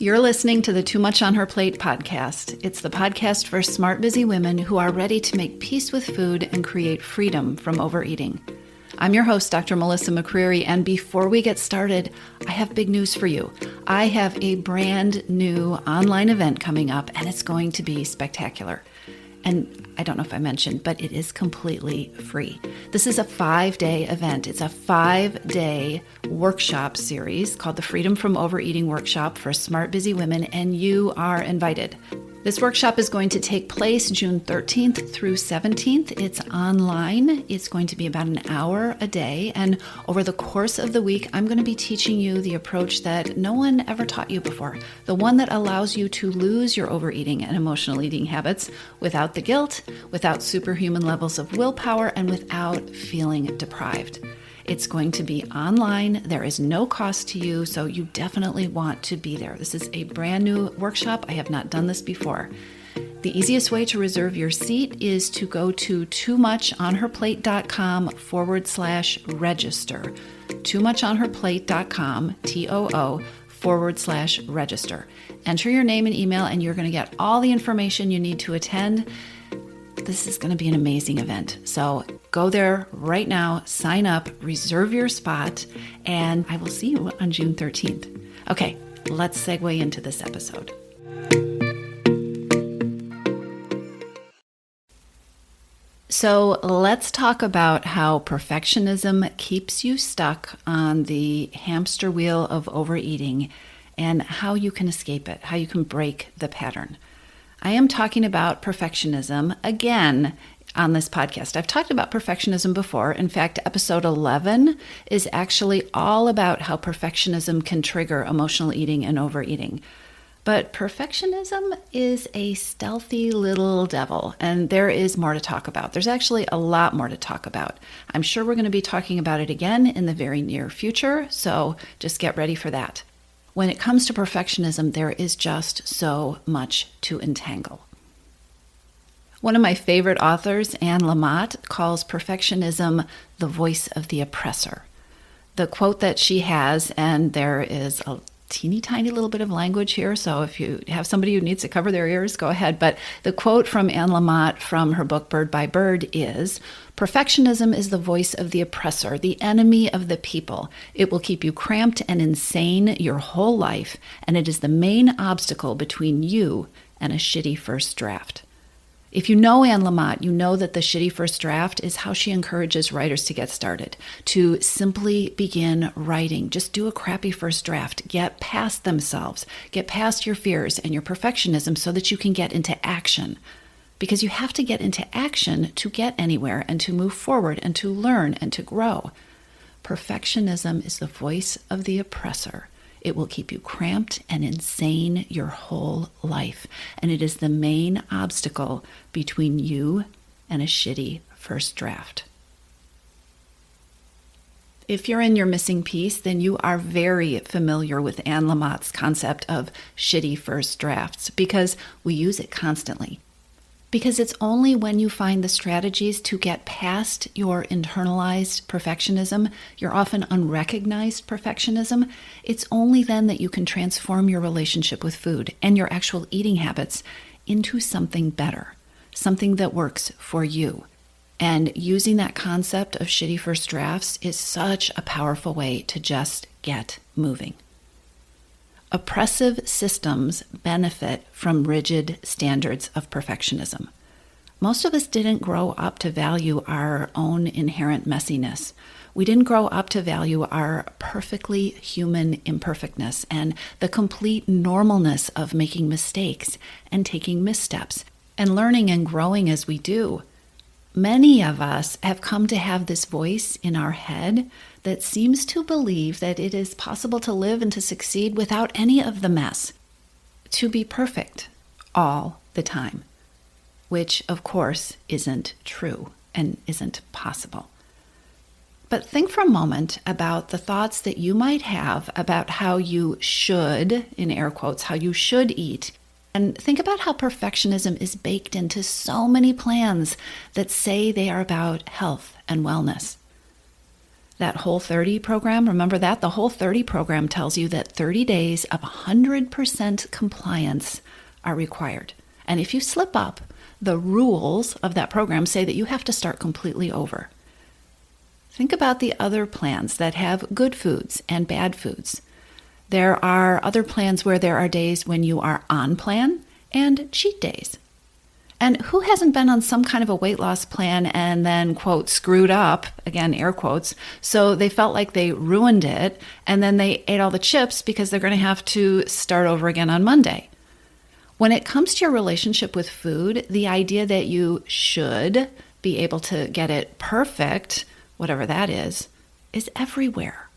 You're listening to the Too Much on Her Plate podcast. It's the podcast for smart, busy women who are ready to make peace with food and create freedom from overeating. I'm your host, Dr. Melissa McCreary, and before we get started, I have big news for you. I have a brand new online event coming up, and it's going to be spectacular. And I don't know if I mentioned, but it is completely free. This is a 5-day event. It's a 5-day workshop series called the Freedom from Overeating Workshop for Smart, Busy Women, and you are invited. This workshop is going to take place June 13th through 17th. It's online. It's going to be about an hour a day. And over the course of the week, I'm going to be teaching you the approach that no one ever taught you before. The one that allows you to lose your overeating and emotional eating habits without the guilt, without superhuman levels of willpower, and without feeling deprived. It's going to be online. There is no cost to you, so you definitely want to be there. This is a brand new workshop. I have not done this before. The easiest way to reserve your seat is to go to toomuchonherplate.com/register. toomuchonherplate.com, TOO/register. Enter your name and email, and you're going to get all the information you need to attend. This is going to be an amazing event. So go there right now, sign up, reserve your spot, and I will see you on June 13th. Okay, let's segue into this episode. So let's talk about how perfectionism keeps you stuck on the hamster wheel of overeating and how you can escape it, how you can break the pattern. I am talking about perfectionism again on this podcast. I've talked about perfectionism before. In fact, episode 11 is actually all about how perfectionism can trigger emotional eating and overeating. But perfectionism is a stealthy little devil, and there is more to talk about. There's actually a lot more to talk about. I'm sure we're going to be talking about it again in the very near future, so just get ready for that. When it comes to perfectionism, there is just so much to entangle. One of my favorite authors, Anne Lamott, calls perfectionism the voice of the oppressor. The quote that she has, and there is a teeny tiny little bit of language here, so if you have somebody who needs to cover their ears, go ahead. But the quote from Anne Lamott from her book Bird by Bird is, "Perfectionism is the voice of the oppressor, the enemy of the people. It will keep you cramped and insane your whole life, and it is the main obstacle between you and a shitty first draft." If you know Anne Lamott, you know that the shitty first draft is how she encourages writers to get started, to simply begin writing. Just do a crappy first draft. Get past themselves. Get past your fears and your perfectionism so that you can get into action. Because you have to get into action to get anywhere and to move forward and to learn and to grow. Perfectionism is the voice of the oppressor. It will keep you cramped and insane your whole life. And it is the main obstacle between you and a shitty first draft. If you're in your missing piece, then you are very familiar with Anne Lamott's concept of shitty first drafts because we use it constantly. Because it's only when you find the strategies to get past your internalized perfectionism, your often unrecognized perfectionism, it's only then that you can transform your relationship with food and your actual eating habits into something better, something that works for you. And using that concept of shitty first drafts is such a powerful way to just get moving. Oppressive systems benefit from rigid standards of perfectionism. Most of us didn't grow up to value our own inherent messiness. We didn't grow up to value our perfectly human imperfectness and the complete normalness of making mistakes and taking missteps and learning and growing as we do. Many of us have come to have this voice in our head that seems to believe that it is possible to live and to succeed without any of the mess, to be perfect all the time, which of course isn't true and isn't possible. But think for a moment about the thoughts that you might have about how you should, in air quotes, how you should eat. And think about how perfectionism is baked into so many plans that say they are about health and wellness. That Whole30 program, remember that? The Whole30 program tells you that 30 days of 100% compliance are required. And if you slip up, the rules of that program say that you have to start completely over. Think about the other plans that have good foods and bad foods. There are other plans where there are days when you are on plan and cheat days. And who hasn't been on some kind of a weight loss plan and then, quote, screwed up, again, air quotes, so they felt like they ruined it, and then they ate all the chips because they're going to have to start over again on Monday. When it comes to your relationship with food, the idea that you should be able to get it perfect, whatever that is everywhere.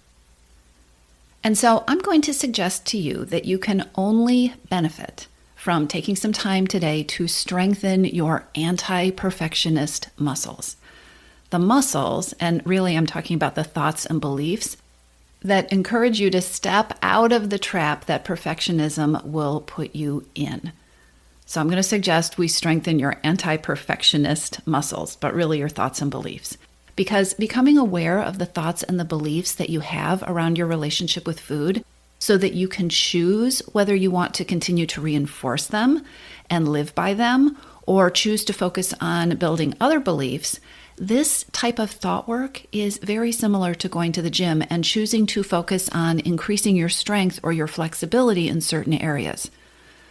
And so I'm going to suggest to you that you can only benefit from taking some time today to strengthen your anti-perfectionist muscles. The muscles, and really I'm talking about the thoughts and beliefs that encourage you to step out of the trap that perfectionism will put you in. So I'm going to suggest we strengthen your anti-perfectionist muscles, but really your thoughts and beliefs. Because becoming aware of the thoughts and the beliefs that you have around your relationship with food so that you can choose whether you want to continue to reinforce them and live by them or choose to focus on building other beliefs, this type of thought work is very similar to going to the gym and choosing to focus on increasing your strength or your flexibility in certain areas.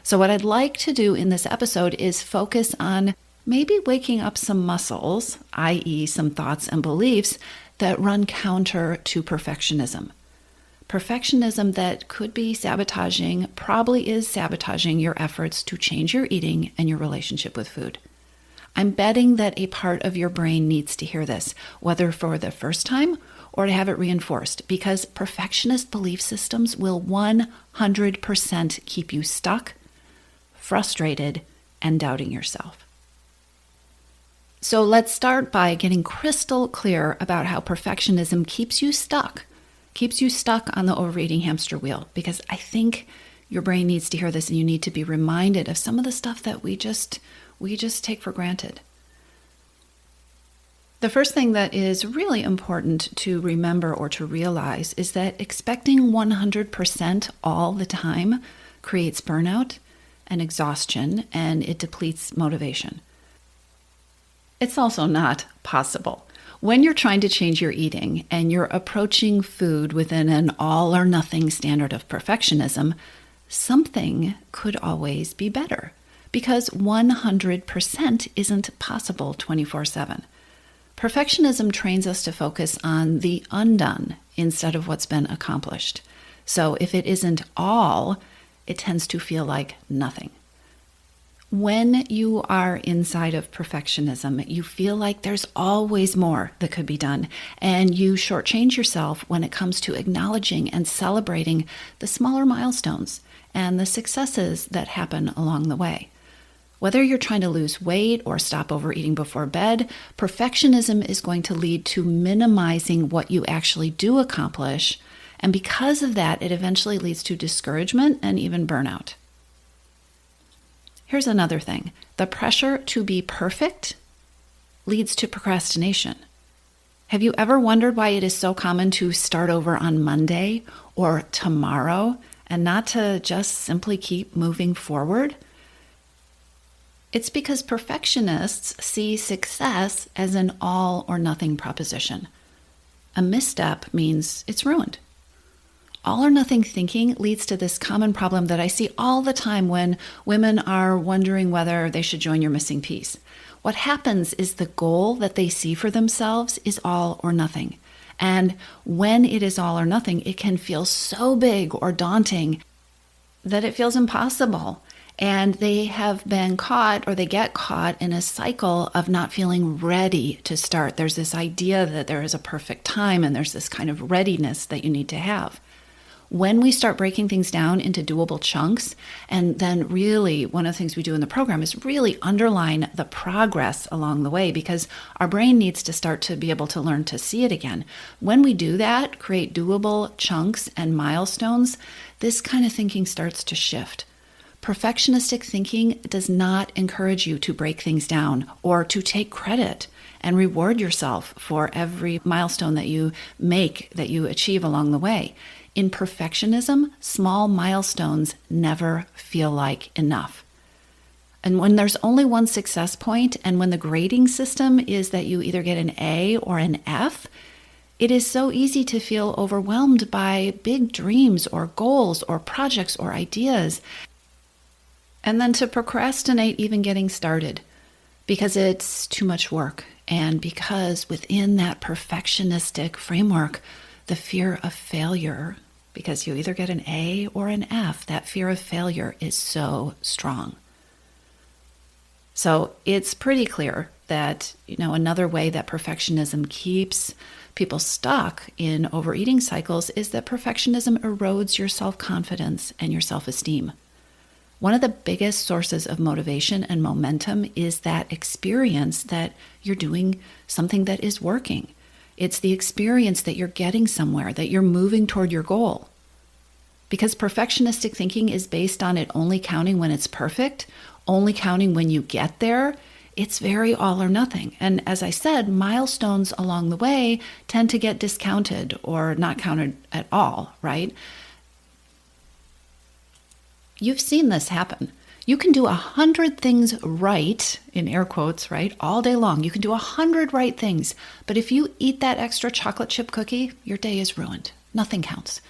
So what I'd like to do in this episode is focus on maybe waking up some muscles, i.e. some thoughts and beliefs that run counter to perfectionism. Perfectionism that could be sabotaging, probably is sabotaging your efforts to change your eating and your relationship with food. I'm betting that a part of your brain needs to hear this, whether for the first time or to have it reinforced, because perfectionist belief systems will 100% keep you stuck, frustrated, and doubting yourself. So let's start by getting crystal clear about how perfectionism keeps you stuck on the overeating hamster wheel, because I think your brain needs to hear this and you need to be reminded of some of the stuff that we just take for granted. The first thing that is really important to remember or to realize is that expecting 100% all the time creates burnout and exhaustion, and it depletes motivation. It's also not possible. When you're trying to change your eating and you're approaching food within an all or nothing standard of perfectionism, something could always be better, because 100% isn't possible 24/7. Perfectionism trains us to focus on the undone instead of what's been accomplished. So if it isn't all, it tends to feel like nothing. When you are inside of perfectionism, you feel like there's always more that could be done, and you shortchange yourself when it comes to acknowledging and celebrating the smaller milestones and the successes that happen along the way. Whether you're trying to lose weight or stop overeating before bed, perfectionism is going to lead to minimizing what you actually do accomplish, and because of that, it eventually leads to discouragement and even burnout. Here's another thing. The pressure to be perfect leads to procrastination. Have you ever wondered why it is so common to start over on Monday or tomorrow and not to just simply keep moving forward? It's because perfectionists see success as an all or nothing proposition. A misstep means it's ruined. All or nothing thinking leads to this common problem that I see all the time when women are wondering whether they should join your missing piece. What happens is the goal that they see for themselves is all or nothing. And when it is all or nothing, it can feel so big or daunting that it feels impossible. And they have been caught, or they get caught in a cycle of not feeling ready to start. There's this idea that there is a perfect time and there's this kind of readiness that you need to have. When we start breaking things down into doable chunks, and then really one of the things we do in the program is really underline the progress along the way, because our brain needs to start to be able to learn to see it again. When we do that, create doable chunks and milestones, this kind of thinking starts to shift. Perfectionistic thinking does not encourage you to break things down or to take credit and reward yourself for every milestone that you make, that you achieve along the way. In perfectionism, small milestones never feel like enough. And when there's only one success point, and when the grading system is that you either get an A or an F, it is so easy to feel overwhelmed by big dreams or goals or projects or ideas, and then to procrastinate even getting started because it's too much work, and because within that perfectionistic framework, the fear of failure, because you either get an A or an F, that fear of failure is so strong. So it's pretty clear that, another way that perfectionism keeps people stuck in overeating cycles is that perfectionism erodes your self-confidence and your self-esteem. One of the biggest sources of motivation and momentum is that experience that you're doing something that is working. It's the experience that you're getting somewhere, that you're moving toward your goal. Because perfectionistic thinking is based on it only counting when it's perfect, only counting when you get there, it's very all or nothing. And as I said, milestones along the way tend to get discounted or not counted at all, right? You've seen this happen. You can do 100 things right, in air quotes, right, all day long. You can do 100 right things. But if you eat that extra chocolate chip cookie, your day is ruined. Nothing counts.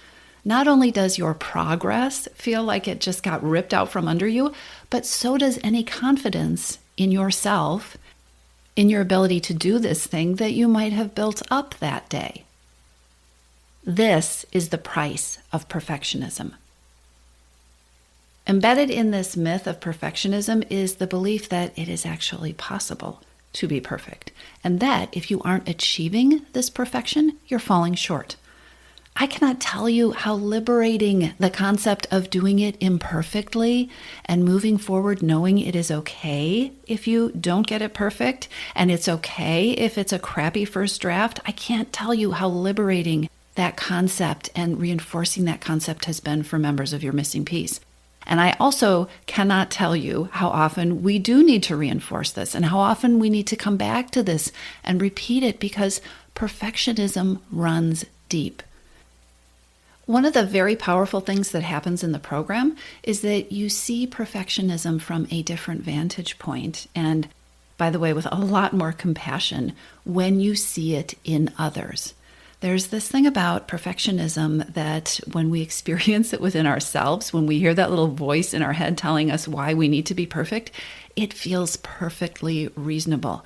Not only does your progress feel like it just got ripped out from under you, but so does any confidence in yourself, in your ability to do this thing that you might have built up that day. This is the price of perfectionism. Embedded in this myth of perfectionism is the belief that it is actually possible to be perfect, and that if you aren't achieving this perfection, you're falling short. I cannot tell you how liberating the concept of doing it imperfectly and moving forward knowing it is okay if you don't get it perfect, and it's okay if it's a crappy first draft. I can't tell you how liberating that concept and reinforcing that concept has been for members of your missing piece. And I also cannot tell you how often we do need to reinforce this and how often we need to come back to this and repeat it, because perfectionism runs deep. One of the very powerful things that happens in the program is that you see perfectionism from a different vantage point, and by the way, with a lot more compassion when you see it in others. There's this thing about perfectionism that when we experience it within ourselves, when we hear that little voice in our head telling us why we need to be perfect, it feels perfectly reasonable.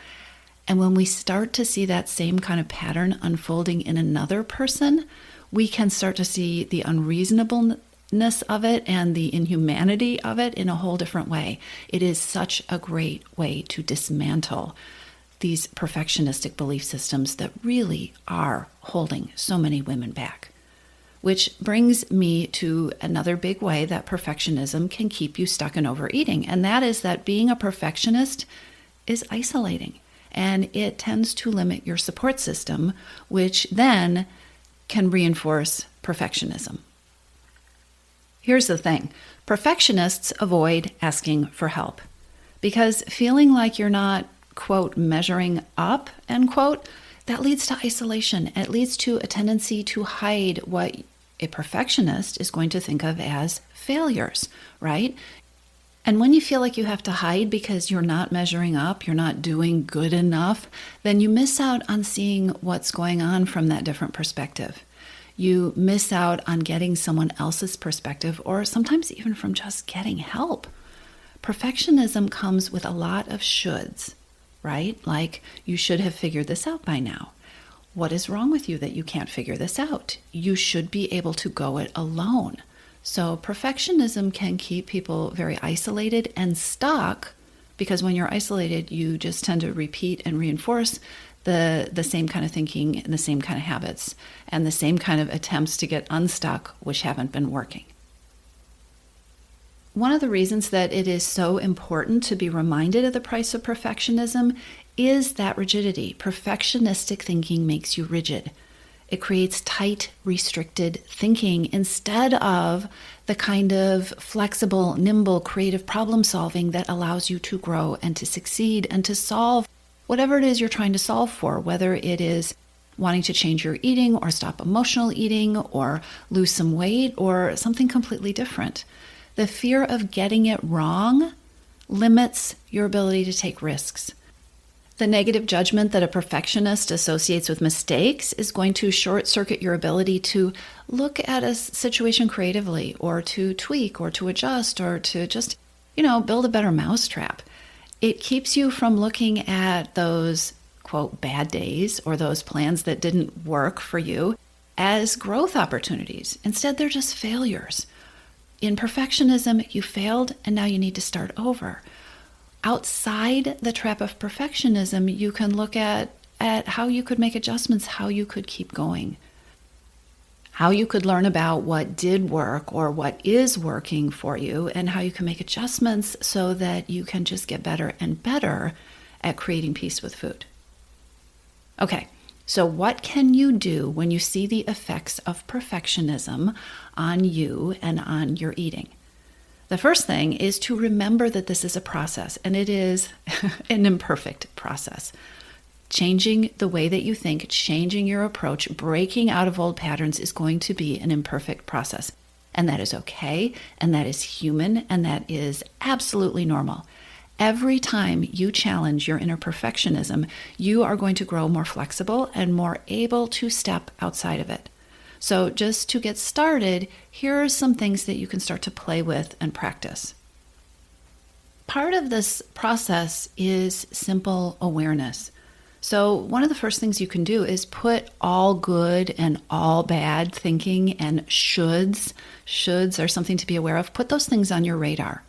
And when we start to see that same kind of pattern unfolding in another person, we can start to see the unreasonableness of it and the inhumanity of it in a whole different way. It is such a great way to dismantle these perfectionistic belief systems that really are holding so many women back. Which brings me to another big way that perfectionism can keep you stuck in overeating, and that is that being a perfectionist is isolating, and it tends to limit your support system, which then can reinforce perfectionism. Here's the thing. Perfectionists avoid asking for help because feeling like you're not, quote, measuring up, end quote, that leads to isolation. It leads to a tendency to hide what a perfectionist is going to think of as failures, right? And when you feel like you have to hide because you're not measuring up, you're not doing good enough, then you miss out on seeing what's going on from that different perspective. You miss out on getting someone else's perspective, or sometimes even from just getting help. Perfectionism comes with a lot of shoulds, right? Like, you should have figured this out by now. What is wrong with you that you can't figure this out? You should be able to go it alone. So perfectionism can keep people very isolated and stuck, because when you're isolated, you just tend to repeat and reinforce the same kind of thinking and the same kind of habits and the same kind of attempts to get unstuck, which haven't been working. One of the reasons that it is so important to be reminded of the price of perfectionism is that rigidity. Perfectionistic thinking makes you rigid. It creates tight, restricted thinking instead of the kind of flexible, nimble, creative problem solving that allows you to grow and to succeed and to solve whatever it is you're trying to solve for, whether it is wanting to change your eating or stop emotional eating or lose some weight or something completely different. The fear of getting it wrong limits your ability to take risks. The negative judgment that a perfectionist associates with mistakes is going to short-circuit your ability to look at a situation creatively or to tweak or to adjust or to just, build a better mousetrap. It keeps you from looking at those, quote, bad days or those plans that didn't work for you as growth opportunities. Instead, they're just failures. In perfectionism, you failed and now you need to start over. Outside the trap of perfectionism, you can look at how you could make adjustments, how you could keep going, how you could learn about what did work or what is working for you, and how you can make adjustments so that you can just get better and better at creating peace with food. Okay, so what can you do when you see the effects of perfectionism on you and on your eating? The first thing is to remember that this is a process, and it is an imperfect process. Changing the way that you think, changing your approach, breaking out of old patterns is going to be an imperfect process. And that is okay, and that is human, and that is absolutely normal. Every time you challenge your inner perfectionism, you are going to grow more flexible and more able to step outside of it. So just to get started, here are some things that you can start to play with and practice. Part of this process is simple awareness. So one of the first things you can do is put all good and all bad thinking and shoulds are something to be aware of. Put those things on your radar.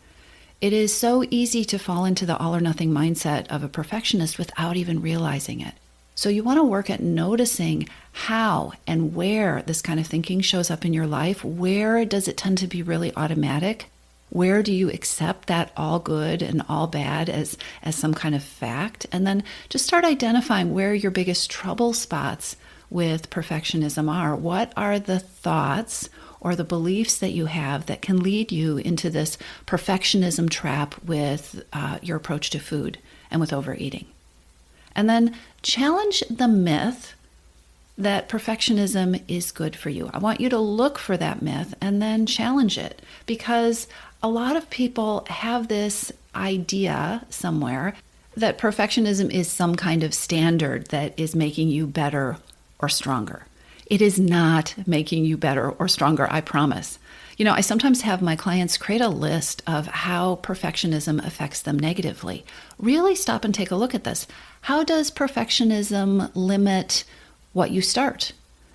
It is so easy to fall into the all or nothing mindset of a perfectionist without even realizing it. So you want to work at noticing how and where this kind of thinking shows up in your life. Where does it tend to be really automatic? Where do you accept that all good and all bad as some kind of fact? And then just start identifying where your biggest trouble spots with perfectionism are. What are the thoughts or the beliefs that you have that can lead you into this perfectionism trap with your approach to food and with overeating? And then challenge the myth that perfectionism is good for you. I want you to look for that myth and then challenge it, because a lot of people have this idea somewhere that perfectionism is some kind of standard that is making you better or stronger. It is not making you better or stronger, I promise. I sometimes have my clients create a list of how perfectionism affects them negatively. Really stop and take a look at this. How does perfectionism limit what you start?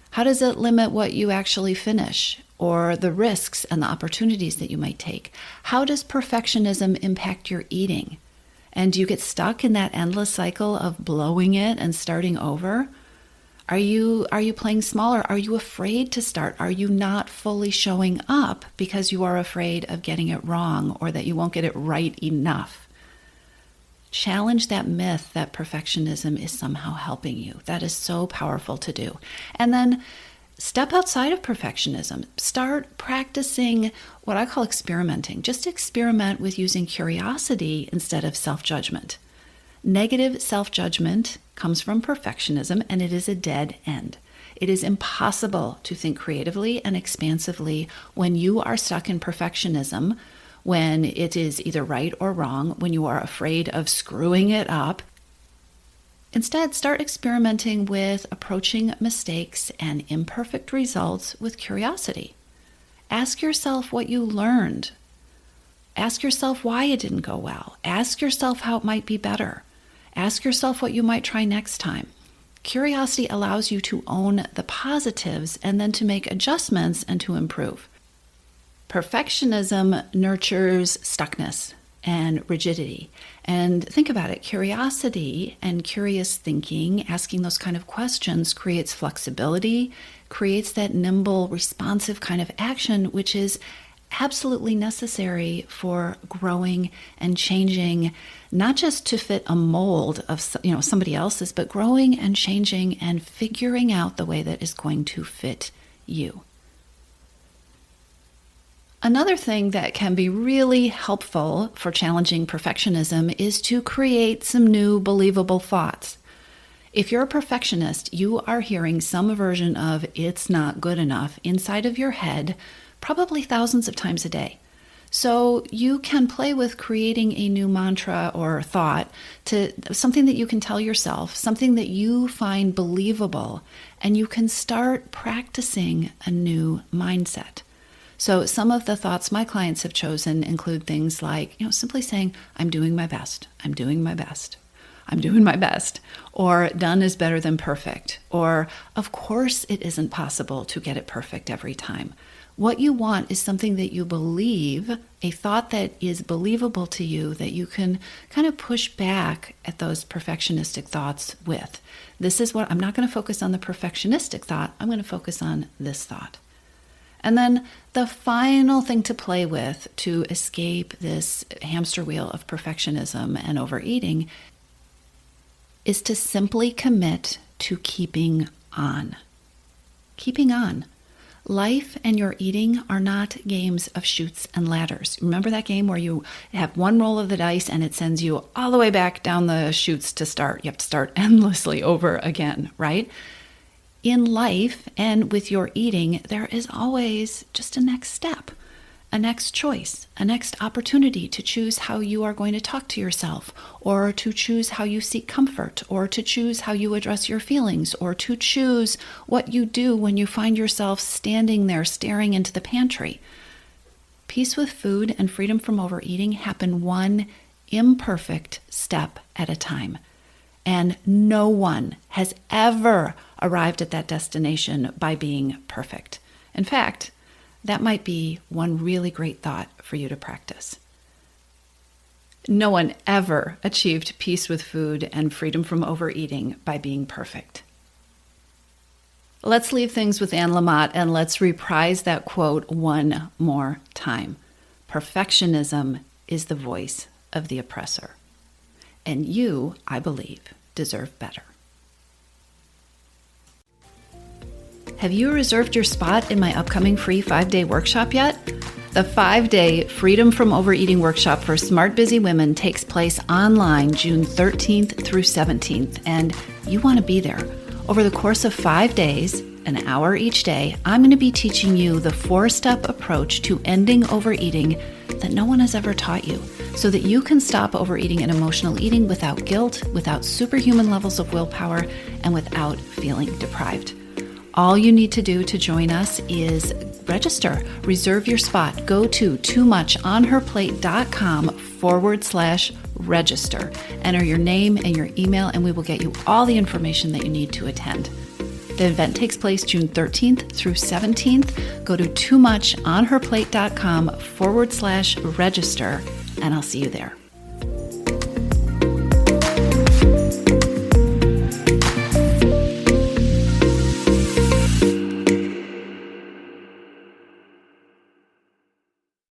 How does it limit what you actually finish, or the risks and the opportunities that you might take? How does perfectionism impact your eating? And do you get stuck in that endless cycle of blowing it and starting over? Are you playing smaller? Are you afraid to start? Are you not fully showing up because you are afraid of getting it wrong or that you won't get it right enough? Challenge that myth that perfectionism is somehow helping you. That is so powerful to do. And then step outside of perfectionism. Start practicing what I call experimenting. Just experiment with using curiosity instead of self-judgment. Negative self-judgment comes from perfectionism, and it is a dead end. It is impossible to think creatively and expansively when you are stuck in perfectionism, when it is either right or wrong, when you are afraid of screwing it up. Instead, start experimenting with approaching mistakes and imperfect results with curiosity. Ask yourself what you learned. Ask yourself why it didn't go well. Ask yourself how it might be better. Ask yourself what you might try next time. Curiosity allows you to own the positives and then to make adjustments and to improve. Perfectionism nurtures stuckness and rigidity. And think about it, curiosity and curious thinking, asking those kind of questions, creates flexibility, creates that nimble, responsive kind of action, which is absolutely necessary for growing and changing, not just to fit a mold of somebody else's, but growing and changing and figuring out the way that is going to fit you. Another thing that can be really helpful for challenging perfectionism is to create some new believable thoughts. If you're a perfectionist, you are hearing some version of "it's not good enough" inside of your head probably thousands of times a day. So you can play with creating a new mantra or thought, to something that you can tell yourself, something that you find believable, and you can start practicing a new mindset. So some of the thoughts my clients have chosen include things like, simply saying, "I'm doing my best, I'm doing my best, I'm doing my best," or "done is better than perfect," or "of course it isn't possible to get it perfect every time." What you want is something that you believe, a thought that is believable to you, that you can kind of push back at those perfectionistic thoughts with. This is what I'm not going to focus on, the perfectionistic thought. I'm going to focus on this thought. And then the final thing to play with to escape this hamster wheel of perfectionism and overeating is to simply commit to keeping on. Keeping on. Life and your eating are not games of chutes and ladders. Remember that game where you have one roll of the dice and it sends you all the way back down the chutes to start? You have to start endlessly over again, right? In life and with your eating, there is always just a next step, a next choice, a next opportunity to choose how you are going to talk to yourself, or to choose how you seek comfort, or to choose how you address your feelings, or to choose what you do when you find yourself standing there staring into the pantry. Peace with food and freedom from overeating happen one imperfect step at a time. And no one has ever arrived at that destination by being perfect. In fact, that might be one really great thought for you to practice. No one ever achieved peace with food and freedom from overeating by being perfect. Let's leave things with Anne Lamott and let's reprise that quote one more time. Perfectionism is the voice of the oppressor. And you, I believe, deserve better. Have you reserved your spot in my upcoming free 5-day workshop yet? The 5-day Freedom from Overeating workshop for smart, busy women takes place online June 13th through 17th, and you want to be there. Over the course of 5 days, an hour each day, I'm going to be teaching you the 4-step approach to ending overeating that no one has ever taught you, so that you can stop overeating and emotional eating without guilt, without superhuman levels of willpower, and without feeling deprived. All you need to do to join us is register, reserve your spot. Go to toomuchonherplate.com/register. Enter your name and your email, and we will get you all the information that you need to attend. The event takes place June 13th through 17th. Go to toomuchonherplate.com/register, and I'll see you there.